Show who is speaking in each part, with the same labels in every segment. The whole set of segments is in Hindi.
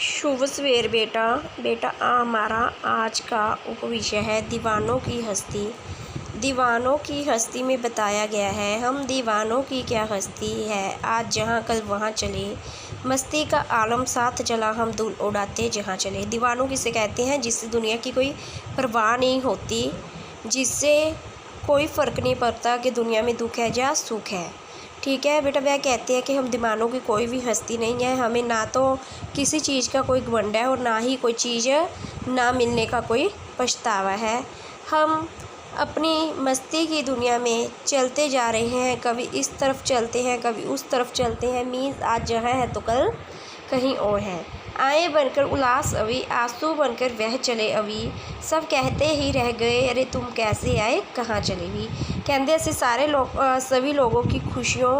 Speaker 1: शुभ सवेर बेटा। बेटा हमारा आज का उपविषय है दीवानों की हस्ती। दीवानों की हस्ती में बताया गया है, हम दीवानों की क्या हस्ती है, आज जहाँ कल वहाँ चले, मस्ती का आलम साथ चला, हम धूल उड़ाते जहाँ चले। दीवानों किसे कहते हैं? जिससे दुनिया की कोई परवाह नहीं होती, जिससे कोई फ़र्क नहीं पड़ता कि दुनिया में दुख है या सुख है। ठीक है बेटा, वह कहते हैं कि हम दीवानों की कोई भी हस्ती नहीं है, हमें ना तो किसी चीज़ का कोई घमंड है और ना ही कोई चीज़ ना मिलने का कोई पछतावा है। हम अपनी मस्ती की दुनिया में चलते जा रहे हैं, कभी इस तरफ चलते हैं कभी उस तरफ चलते हैं, मीन्स आज जहाँ है तो कल कहीं और है। आए बनकर उल्लास अभी, आंसू बनकर वह चले अभी, सब कहते ही रह गए अरे तुम कैसे आए कहाँ चले भी। कहते ऐसे सारे लोग सभी लोगों की खुशियों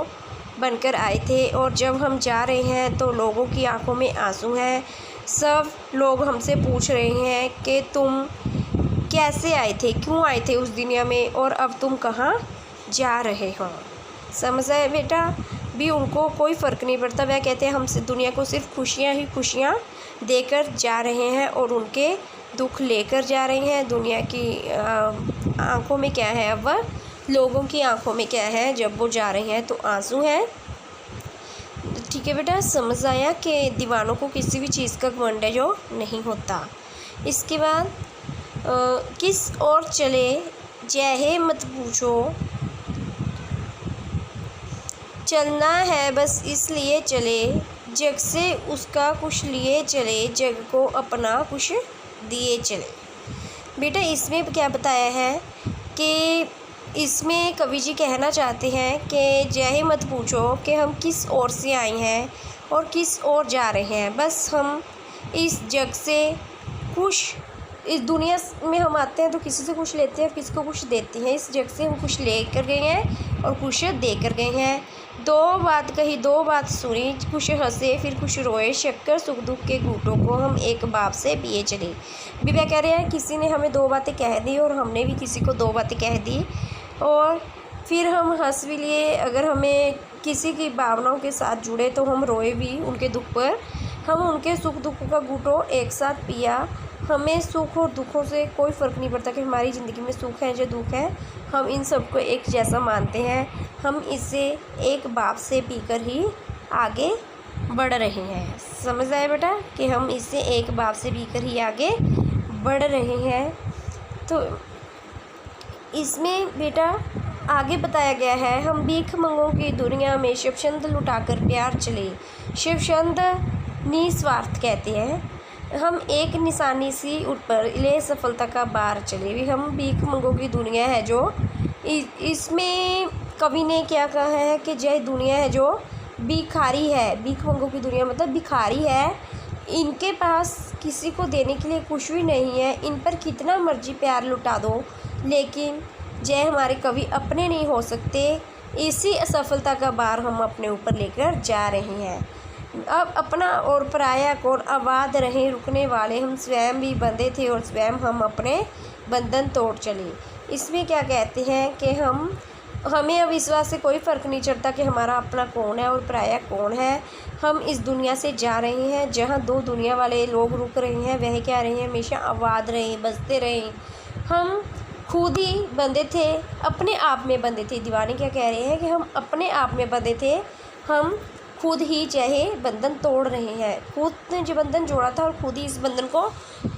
Speaker 1: बनकर आए थे, और जब हम जा रहे हैं तो लोगों की आंखों में आंसू हैं। सब लोग हमसे पूछ रहे हैं कि तुम कैसे आए थे, क्यों आए थे उस दुनिया में, और अब तुम कहाँ जा रहे हो। समझ आए बेटा? भी उनको कोई फ़र्क नहीं पड़ता। वह कहते हैं हमसे दुनिया को सिर्फ खुशियाँ ही खुशियाँ देकर जा रहे हैं और उनके दुख लेकर जा रहे हैं। दुनिया की आंखों में क्या है, अब वह लोगों की आंखों में क्या है, जब वो जा रहे हैं तो आंसू हैं। ठीक है बेटा, समझ आया कि दीवानों को किसी भी चीज़ का घमंड है जो नहीं होता। इसके बाद किस ओर चले जय मत पूछो, चलना है बस इसलिए चले, जग से उसका कुछ लिए चले, जग को अपना कुछ दिए चले। बेटा इसमें क्या बताया है कि इसमें कवि जी कहना चाहते हैं कि जय मत पूछो कि हम किस ओर से आए हैं और किस ओर जा रहे हैं। बस हम इस जग से कुछ, इस दुनिया में हम आते हैं तो किसी से कुछ लेते हैं, किसी को कुछ देते हैं। इस जग से हम कुछ ले कर गए हैं और कुछ दे कर गए हैं। दो बात कही दो बात सुनी, कुछ हंसे फिर कुछ रोए, शक्कर सुख दुख के घूंटों को हम एक बाप से पिए चले। विवेक कह रहे हैं किसी ने हमें दो बातें कह दी और हमने भी किसी को दो बातें कह दी, और फिर हम हंस भी लिए। अगर हमें किसी की भावनाओं के साथ जुड़े तो हम रोए भी उनके दुख पर। हम उनके सुख दुख का घूंटों एक साथ पिया। हमें सुख और दुखों से कोई फ़र्क नहीं पड़ता कि हमारी ज़िंदगी में सुख है या दुख है, हम इन सबको एक जैसा मानते हैं। हम इसे एक बाप से पीकर ही आगे बढ़ रहे हैं। समझ आए बेटा कि हम इसे एक बाप से पीकर ही आगे बढ़ रहे हैं। तो इसमें बेटा आगे बताया गया है, हम भीख मंगों की दुनिया में शिवचंद लुटाकर प्यार चले। शिवचंद निस्वार्थ कहते हैं, हम एक निशानी सी ऊपर ले सफलता का बार चले भी। हम भीख मंगों की दुनिया है जो, इसमें कवि ने क्या कहा है कि यह दुनिया है जो भिखारी है। भीख मंगों की दुनिया मतलब भिखारी है, इनके पास किसी को देने के लिए कुछ भी नहीं है, इन पर कितना मर्जी प्यार लुटा दो, लेकिन जय हमारे कवि अपने नहीं हो सकते। इसी असफलता का बार हम अपने ऊपर लेकर जा रहे हैं। अब अपना और पराया कौन, आबाद रहे रुकने वाले, हम स्वयं भी बंधे थे और स्वयं हम अपने बंधन तोड़ चले। इसमें क्या कहते हैं कि हमें अविश्वास से कोई फ़र्क नहीं चलता कि हमारा अपना कौन है और पराया कौन है। हम इस दुनिया से जा रहे हैं जहाँ दो दुनिया वाले लोग रुक रहे हैं, वह क्या रहे हैं, हमेशा आबाद रहे, बसते रहे। हम खुद ही बंधे थे, अपने आप में बंधे थे। दीवाने क्या कह रहे हैं कि हम अपने आप में बंधे थे, हम खुद ही चाहे बंधन तोड़ रहे हैं। खुद ने जो बंधन जोड़ा था और खुद ही इस बंधन को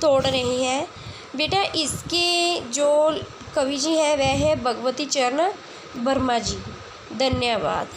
Speaker 1: तोड़ रहे हैं। बेटा इसके जो कवि जी है वह है भगवती चरण वर्मा जी। धन्यवाद।